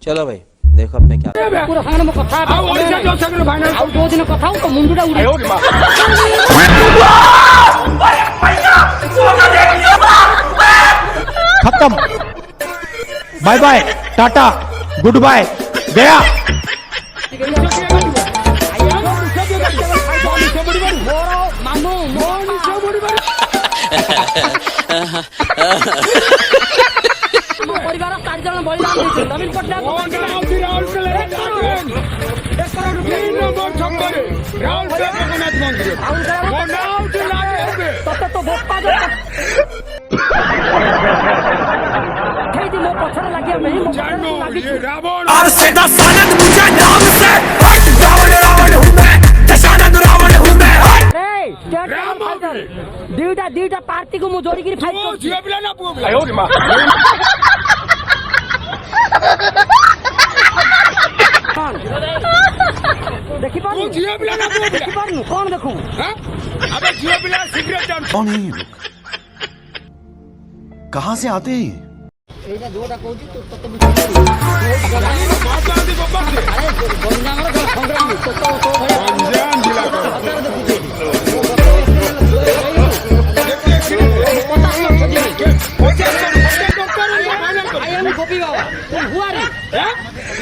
चलो भाई देखो अब मैं क्या पूरा खाना में कथा आ ओडिसा जो सगरो फाइनल आ दो दिन कथा तो मुंडुडा उड़े खत्म। Bye bye tata goodbye गया। परिवार 4 जन बलिदान देते नवीन पटनायक तते तो भोपा जो खेती मो पछड़ लागिया नहीं ये रावण और सीधा सानंद मुझे नाम से हट रावण रावण हूं मैं दशानंद रावण हूं मैं ए राम दीटा पार्टी को मु जोड़ी के फाइट कर जियो बिला ना पुओ बिला आयो रे मां देखि पारू जियो बिला ना पुओ देखि पारू कौन देखू हां अबे जियो बिला सिगरेट डाल कौन है ये लोग? कहां से आते हैं? एटा जोटा कहूची तो तते अरे गंजामर जो संग्राम तो गंजाम जिला I am Gopi Baba. Who are you?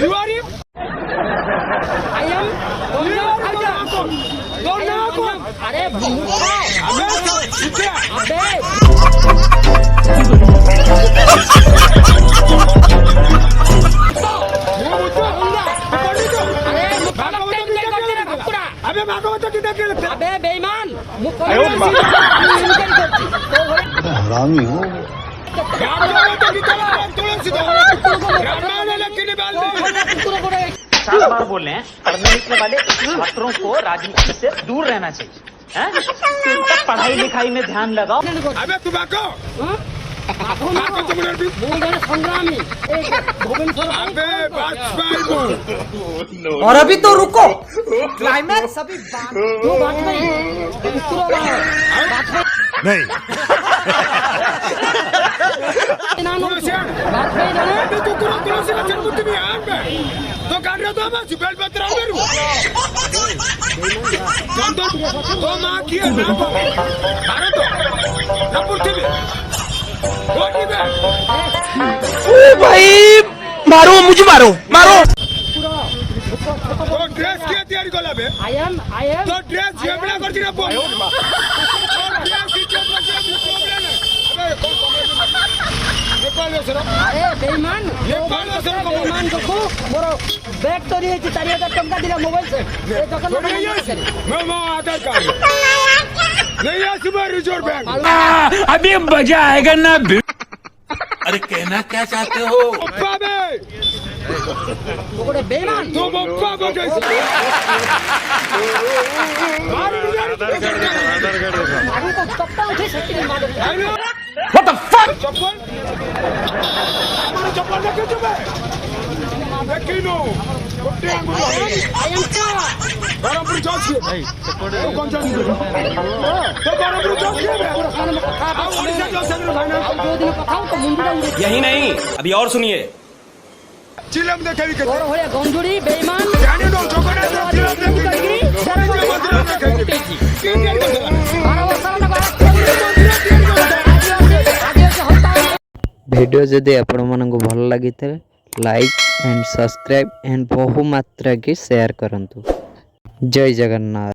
You are you? I am अरे भूखा अबे भागवत की देख ले अबे बेईमान हरामी हो। सात बार बोल रहे हैं पढ़ने लिखने वाले छात्रों को राजनीति से दूर रहना चाहिए हैं? तो पढ़ाई लिखाई में ध्यान लगाओ। अबे तू बाको संग्रामी अबे वाजपेयी और अभी तो रुको क्लाइमैक्स अभी नहीं तो कर रहे तो मैं जुबेल बतरा करूं तो मां की है ना अरे तो ना पूछते भी ओ भाई मारो मुझे मारो मारो। तो ड्रेस की तैयारी कर ले आई एम तो ड्रेस जेबड़ा कर दिना बोल अरे बेईमान बेईमान देखो मोर बैग तो नहीं 4000 टंका दिला मोबाइल से ए दुकान मैं आधार कार्ड नहीं है सुबह रिजर्व बैंक अभी मजा आएगा ना। अरे कहना क्या चाहते हो? बाबे ओकरे बेईमान तो बप्पा बजे मारू तो कप्ता उठे सकती नहीं मारू What the fuck? चप्पल हमारे चप्पल लेके चुप है देखिनो कुत्ते अंगुल आई एम का बराबर चौक से तो कौन सा तो बराबर चौक से खाना में कथा आओ ओडिसा जो सगरो फाइनल दो दिन कथा तो मुंडुडा उड़े यही नहीं अभी और सुनिए। चिलम देखेवी के और होया गंजुड़ी बेईमान जाने दो जोगड़ा चिलम देखेवी वीडियो जदि आपण मानक भल लगी लाइक एंड सब्सक्राइब एंड बहु मात्रा की शेयर करंतु। जय जगन्नाथ।